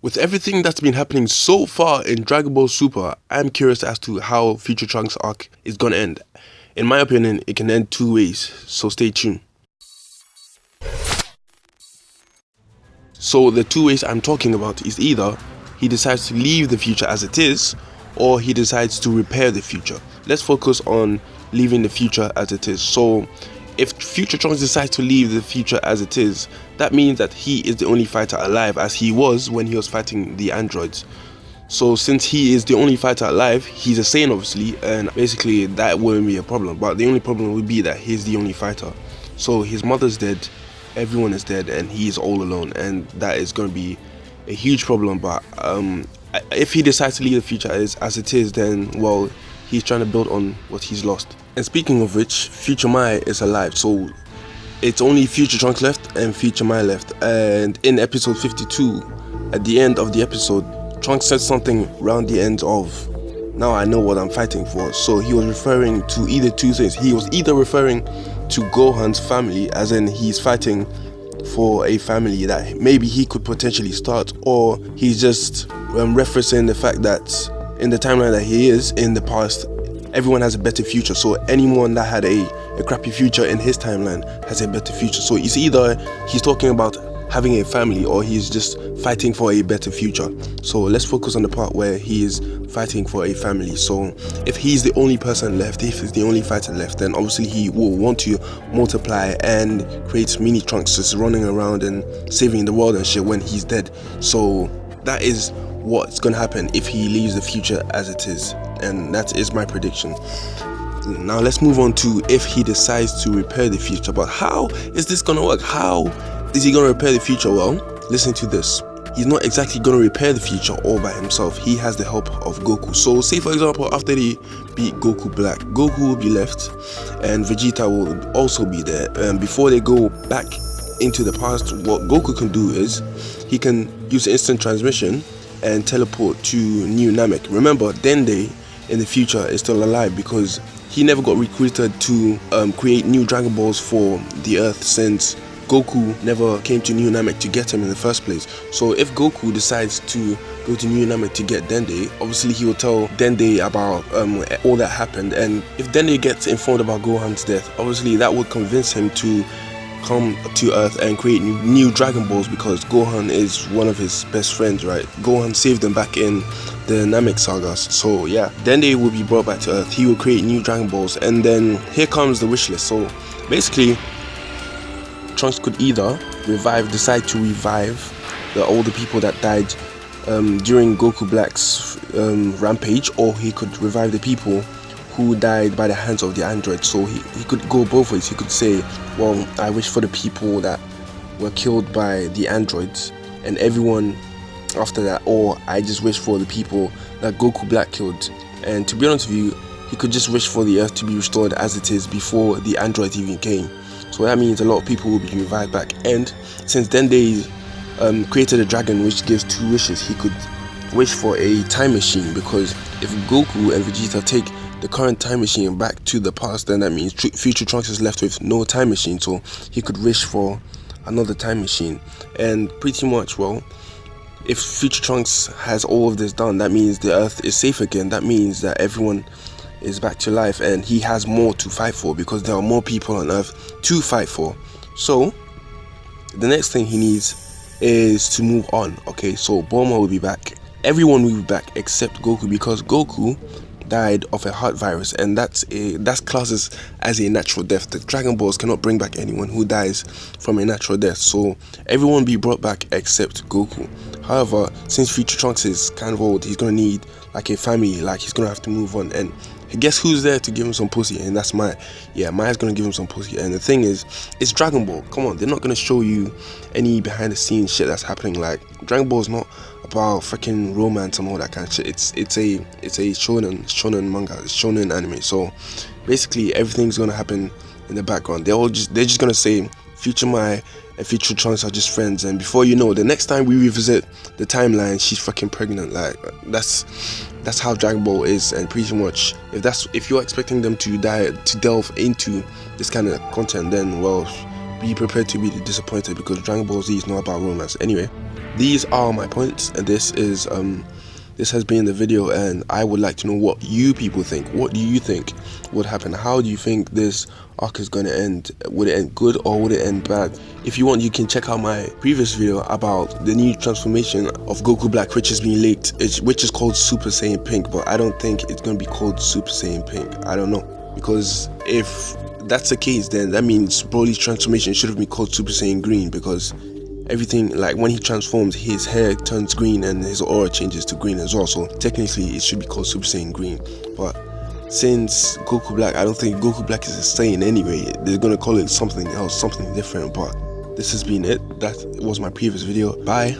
With everything that's been happening so far in Dragon Ball Super, I'm curious as to how Future Trunks' arc is gonna end. In my opinion, it can end two ways, so stay tuned. So the two ways I'm talking about is either he decides to leave the future as it is, or he decides to repair the future. Let's focus on leaving the future as it is. So if Future Trunks decides to leave the future as it is, that means that he is the only fighter alive, as he was when he was fighting the androids. So since he is the only fighter alive, he's a Saiyan obviously, and basically that wouldn't be a problem. But the only problem would be that he's the only fighter. So his mother's dead, everyone is dead, and he is all alone, and that is going to be a huge problem. But if he decides to leave the future as it is, then well, he's trying to build on what he's lost. And speaking of which, Future Mai is alive, so it's only Future Trunks left and Future Mai left. And in episode 52, at the end of the episode, Trunks said something around the end of, "Now I know what I'm fighting for." So he was referring to either two things. He was either referring to Gohan's family, as in he's fighting for a family that maybe he could potentially start, or he's just referencing the fact that in the timeline that he is in the past, everyone has a better future. So anyone that had a crappy future in his timeline has a better future. So it's either he's talking about having a family, or he's just fighting for a better future. So let's focus on the part where he is fighting for a family. So if he's the only person left, if he's the only fighter left, then obviously he will want to multiply and create mini Trunks just running around and saving the world and shit when he's dead. So that is what's gonna happen if he leaves the future as it is, and that is my prediction. Now let's move on to if he decides to repair the future. But how is this gonna work? How is he gonna repair the future? Well, listen to this. He's not exactly gonna repair the future all by himself. He has the help of Goku. So say for example, after they beat Goku Black, Goku will be left and Vegeta will also be there. Before they go back into the past, what Goku can do is he can use instant transmission and teleport to New Namek. Remember, Dende in the future is still alive because he never got recruited to create new Dragon Balls for the Earth, since Goku never came to New Namek to get him in the first place. So if Goku decides to go to New Namek to get Dende, obviously he will tell Dende about all that happened. And if Dende gets informed about Gohan's death, obviously that would convince him to come to Earth and create new Dragon Balls, because Gohan is one of his best friends, right? Gohan saved them back in the Namek sagas. So yeah, Dende will be brought back to Earth. He will create new Dragon Balls, and then here comes the wish list. So basically, Trunks could either decide to revive the older people that died during Goku Black's rampage, or he could revive the people who died by the hands of the androids. So he could go both ways. He could say, well, I wish for the people that were killed by the androids and everyone after that, or I just wish for the people that Goku Black killed. And to be honest with you, he could just wish for the Earth to be restored as it is before the androids even came. So that means a lot of people will be revived back. And since Dende created a dragon which gives two wishes, he could wish for a time machine, because if Goku and Vegeta take the current time machine back to the past, then that means Future Trunks is left with no time machine. So he could wish for another time machine. And pretty much, well, if Future Trunks has all of this done, that means the Earth is safe again. That means that everyone is back to life, and he has more to fight for because there are more people on Earth to fight for. So the next thing he needs is to move on. Okay, so Bulma will be back. Everyone will be back except Goku, because Goku died of a heart virus, and that's classes as a natural death. The Dragon Balls cannot bring back anyone who dies from a natural death, so everyone will be brought back except Goku. However, since Future Trunks is kind of old, he's gonna need like a family, like he's gonna have to move on. And guess who's there to give him some pussy? And that's Mai. Yeah, Mai's gonna give him some pussy. And the thing is, it's Dragon Ball. Come on, they're not gonna show you any behind the scenes shit that's happening. Like, Dragon Ball is not about freaking romance and all that kind of shit. It's a shonen manga, it's shonen anime. So basically everything's gonna happen in the background. They're just gonna say Future Mai and Future Trunks are just friends, and before you know, the next time we revisit the timeline, she's fucking pregnant. Like, that's how Dragon Ball is. And pretty much, if you're expecting them to delve into this kind of content, then well, be prepared to be disappointed, because Dragon Ball Z is not about romance. Anyway, these are my points, and this has been the video, and I would like to know what you people think. What do you think would happen? How do you think this arc is gonna end? Would it end good or would it end bad? If you want, you can check out my previous video about the new transformation of Goku Black, which is being leaked, which is called Super Saiyan Pink, but I don't think it's gonna be called Super Saiyan Pink. I don't know, because if that's the case, then that means Broly's transformation should have been called Super Saiyan Green, because everything, like when he transforms, his hair turns green and his aura changes to green as well, so technically it should be called Super Saiyan Green. But since Goku Black, I don't think Goku Black is a Saiyan anyway. They're gonna call it something else, something different. But this has been it. That was my previous video. Bye.